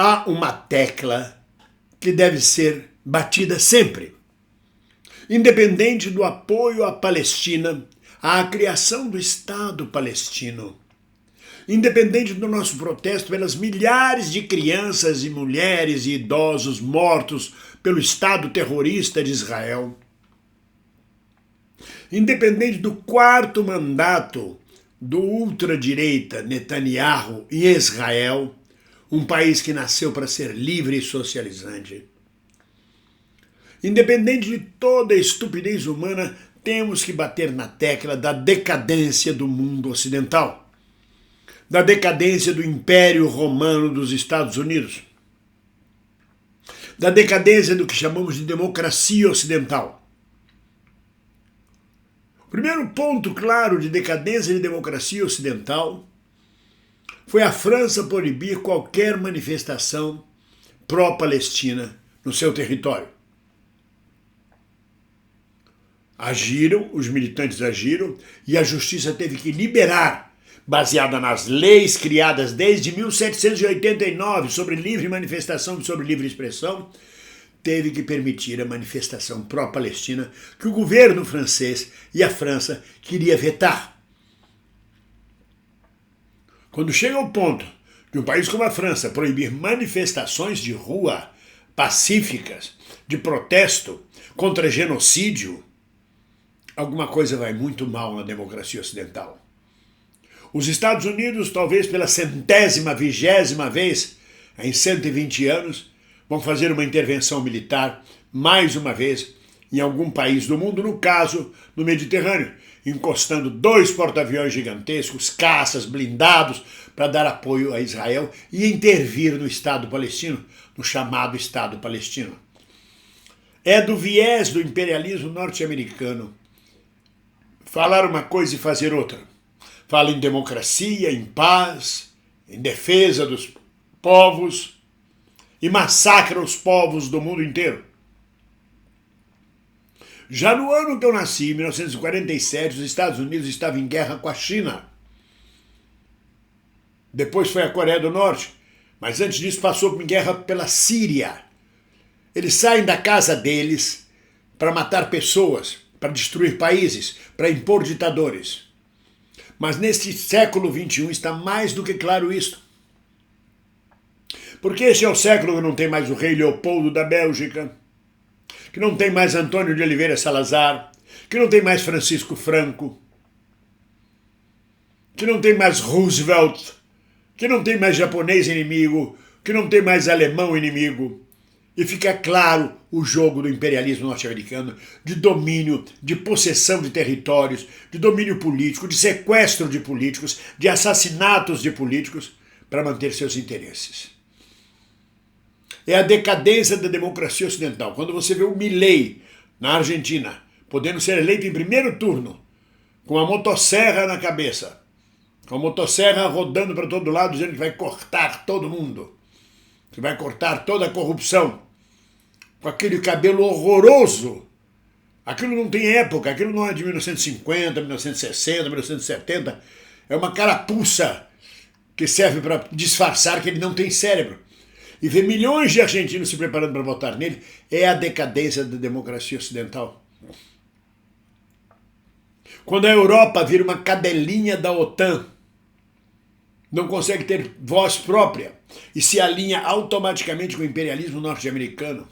há uma tecla que deve ser batida sempre. Independente do apoio à Palestina, à criação do Estado palestino, independente do nosso protesto pelas milhares de crianças e mulheres e idosos mortos pelo Estado terrorista de Israel, independente do quarto mandato do ultradireita Netanyahu em Israel, um país que nasceu para ser livre e socializante. Independente de toda a estupidez humana, temos que bater na tecla da decadência do mundo ocidental, da decadência do Império Romano dos Estados Unidos, da decadência do que chamamos de democracia ocidental. O primeiro ponto claro de decadência de democracia ocidental foi a França proibir qualquer manifestação pró-Palestina no seu território. Os militantes agiram e a justiça teve que liberar, baseada nas leis criadas desde 1789 sobre livre manifestação e sobre livre expressão, teve que permitir a manifestação pró-Palestina que o governo francês e a França queria vetar. Quando chega ao ponto de um país como a França proibir manifestações de rua pacíficas, de protesto contra genocídio, alguma coisa vai muito mal na democracia ocidental. Os Estados Unidos, talvez pela 120ª vez em 120 anos, vão fazer uma intervenção militar, mais uma vez, em algum país do mundo, no caso, no Mediterrâneo, encostando 2 porta-aviões gigantescos, caças, blindados, para dar apoio a Israel e intervir no Estado palestino, no chamado Estado palestino. É do viés do imperialismo norte-americano falar uma coisa e fazer outra. Fala em democracia, em paz, em defesa dos povos, e massacra os povos do mundo inteiro. Já no ano que eu nasci, em 1947, os Estados Unidos estavam em guerra com a China. Depois foi a Coreia do Norte, mas antes disso passou por guerra pela Síria. Eles saem da casa deles para matar pessoas, para destruir países, para impor ditadores. Mas neste século XXI está mais do que claro isto. Porque este é o século que não tem mais o rei Leopoldo da Bélgica, que não tem mais Antônio de Oliveira Salazar, que não tem mais Francisco Franco, que não tem mais Roosevelt, que não tem mais japonês inimigo, que não tem mais alemão inimigo. E fica claro o jogo do imperialismo norte-americano, de domínio, de possessão de territórios, de domínio político, de sequestro de políticos, de assassinatos de políticos para manter seus interesses. É a decadência da democracia ocidental. Quando você vê o Milei na Argentina, podendo ser eleito em primeiro turno, com a motosserra na cabeça, com a motosserra rodando para todo lado, dizendo que vai cortar todo mundo, que vai cortar toda a corrupção, com aquele cabelo horroroso. Aquilo não tem época, aquilo não é de 1950, 1960, 1970, é uma carapuça que serve para disfarçar que ele não tem cérebro. E ver milhões de argentinos se preparando para votar nele é a decadência da democracia ocidental. Quando a Europa vira uma cadelinha da OTAN, não consegue ter voz própria e se alinha automaticamente com o imperialismo norte-americano.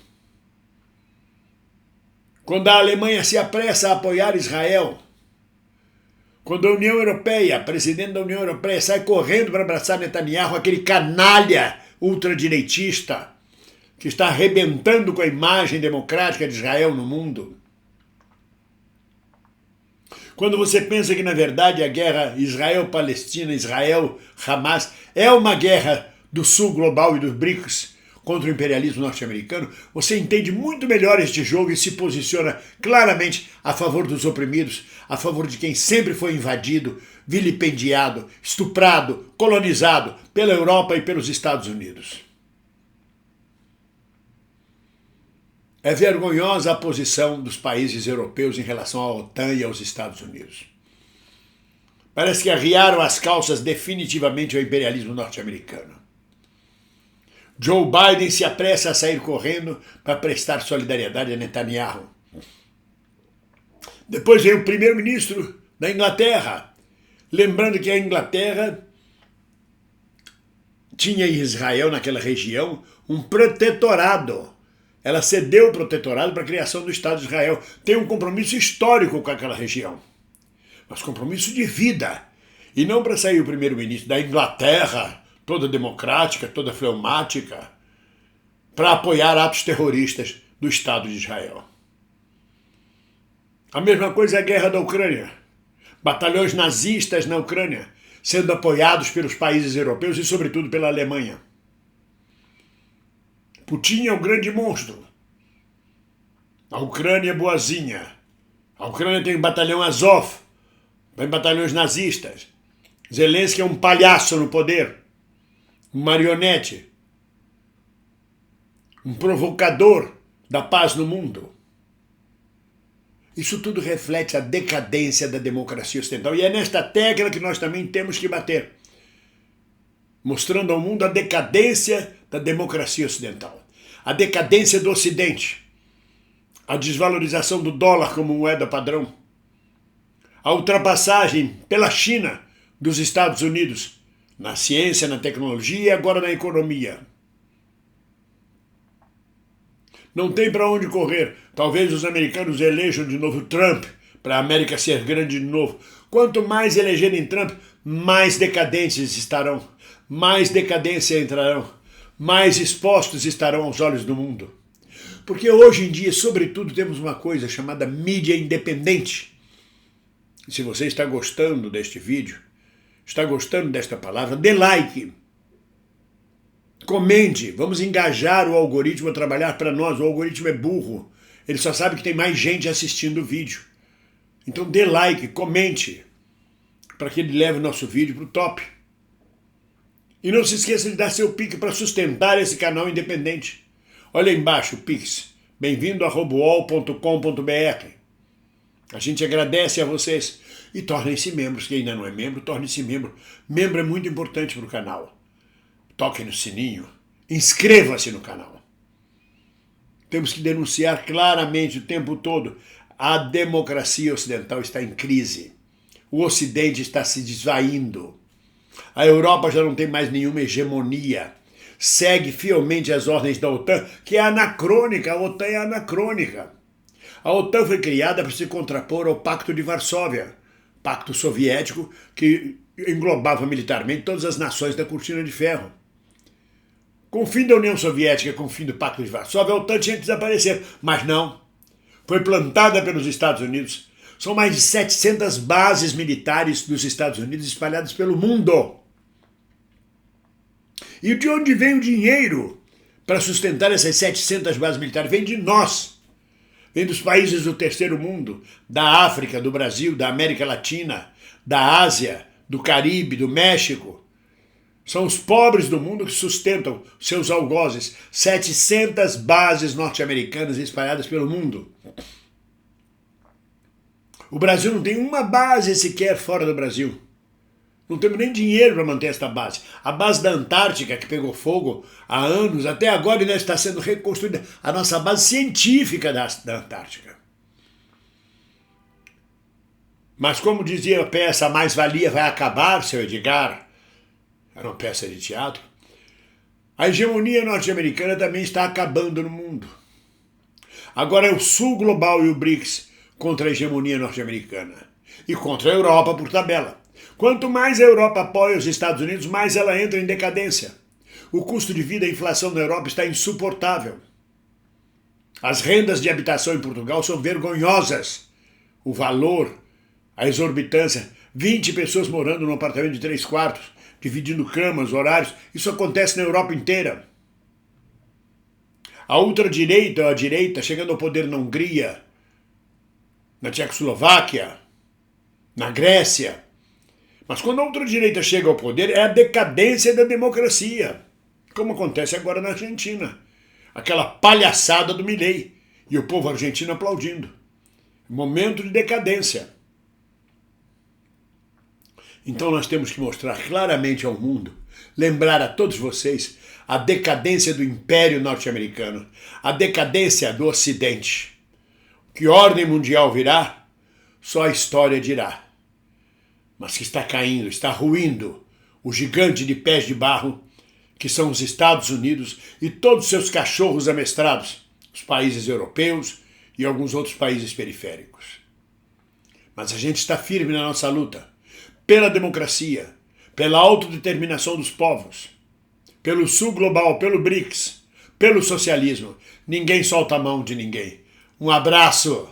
Quando a Alemanha se apressa a apoiar Israel, quando a União Europeia, a presidente da União Europeia, sai correndo para abraçar Netanyahu, aquele canalha ultradireitista que está arrebentando com a imagem democrática de Israel no mundo. Quando você pensa que, na verdade, a guerra Israel-Palestina, Israel-Hamas é uma guerra do Sul global e dos BRICS contra o imperialismo norte-americano, você entende muito melhor este jogo e se posiciona claramente a favor dos oprimidos, a favor de quem sempre foi invadido, vilipendiado, estuprado, colonizado pela Europa e pelos Estados Unidos. É vergonhosa a posição dos países europeus em relação à OTAN e aos Estados Unidos. Parece que arriaram as calças definitivamente ao imperialismo norte-americano. Joe Biden se apressa a sair correndo para prestar solidariedade a Netanyahu. Depois veio o primeiro-ministro da Inglaterra, lembrando que a Inglaterra tinha em Israel, naquela região, um protetorado. Ela cedeu o protetorado para a criação do Estado de Israel. Tem um compromisso histórico com aquela região, mas compromisso de vida. E não para sair o primeiro-ministro da Inglaterra, toda democrática, toda fleumática, para apoiar atos terroristas do Estado de Israel. A mesma coisa é a guerra da Ucrânia. Batalhões nazistas na Ucrânia, sendo apoiados pelos países europeus e, sobretudo, pela Alemanha. Putin é o grande monstro. A Ucrânia é boazinha. A Ucrânia tem o batalhão Azov, tem batalhões nazistas. Zelensky é um palhaço no poder, um marionete, um provocador da paz no mundo. Isso tudo reflete a decadência da democracia ocidental. E é nesta tecla que nós também temos que bater, mostrando ao mundo a decadência da democracia ocidental, a decadência do Ocidente, a desvalorização do dólar como moeda padrão, a ultrapassagem pela China dos Estados Unidos na ciência, na tecnologia e agora na economia. Não tem para onde correr. Talvez os americanos elejam de novo Trump, para a América ser grande de novo. Quanto mais elegerem Trump, mais decadentes estarão, mais decadência entrarão, mais expostos estarão aos olhos do mundo. Porque hoje em dia, sobretudo, temos uma coisa chamada mídia independente. E se você está gostando deste vídeo, está gostando desta palavra, dê like. Comente, vamos engajar o algoritmo a trabalhar para nós. O algoritmo é burro, ele só sabe que tem mais gente assistindo o vídeo. Então dê like, comente, para que ele leve o nosso vídeo para o top. E não se esqueça de dar seu Pix para sustentar esse canal independente. Olha aí embaixo o Pix, bem-vindo@robool.com.br. A gente agradece a vocês e tornem-se membros. Quem ainda não é membro, torne-se membro. Membro é muito importante para o canal. Toque no sininho, inscreva-se no canal. Temos que denunciar claramente o tempo todo. A democracia ocidental está em crise. O Ocidente está se desvaindo. A Europa já não tem mais nenhuma hegemonia. Segue fielmente as ordens da OTAN, que é anacrônica. A OTAN é anacrônica. A OTAN foi criada para se contrapor ao Pacto de Varsóvia, pacto soviético que englobava militarmente todas as nações da Cortina de Ferro. Com o fim da União Soviética, com o fim do Pacto de Varsóvia, a OTAN tinha que desaparecer. Mas não. Foi plantada pelos Estados Unidos. São mais de 700 bases militares dos Estados Unidos espalhadas pelo mundo. E de onde vem o dinheiro para sustentar essas 700 bases militares? Vem de nós. Vem dos países do terceiro mundo, da África, do Brasil, da América Latina, da Ásia, do Caribe, do México. São os pobres do mundo que sustentam seus algozes. 700 bases norte-americanas espalhadas pelo mundo. O Brasil não tem uma base sequer fora do Brasil. Não temos nem dinheiro para manter esta base. A base da Antártica, que pegou fogo há anos, até agora ainda está sendo reconstruída. A nossa base científica da Antártica. Mas como dizia a peça, a mais-valia vai acabar, seu Edgar. Era uma peça de teatro. A hegemonia norte-americana também está acabando no mundo. Agora é o Sul global e o BRICS contra a hegemonia norte-americana. E contra a Europa por tabela. Quanto mais a Europa apoia os Estados Unidos, mais ela entra em decadência. O custo de vida e a inflação na Europa está insuportável. As rendas de habitação em Portugal são vergonhosas. O valor, a exorbitância, 20 pessoas morando num apartamento de 3 quartos, dividindo camas, horários, isso acontece na Europa inteira. A ultradireita ou a direita chegando ao poder na Hungria, na Tchecoslováquia, na Grécia. Mas quando a ultradireita chega ao poder, é a decadência da democracia, como acontece agora na Argentina. Aquela palhaçada do Milei e o povo argentino aplaudindo. Momento de decadência. Então nós temos que mostrar claramente ao mundo, lembrar a todos vocês a decadência do Império Norte-Americano, a decadência do Ocidente. Que ordem mundial virá, só a história dirá. Mas que está caindo, está ruindo o gigante de pés de barro, que são os Estados Unidos e todos os seus cachorros amestrados, os países europeus e alguns outros países periféricos. Mas a gente está firme na nossa luta pela democracia, pela autodeterminação dos povos, pelo Sul Global, pelo BRICS, pelo socialismo. Ninguém solta a mão de ninguém. Um abraço!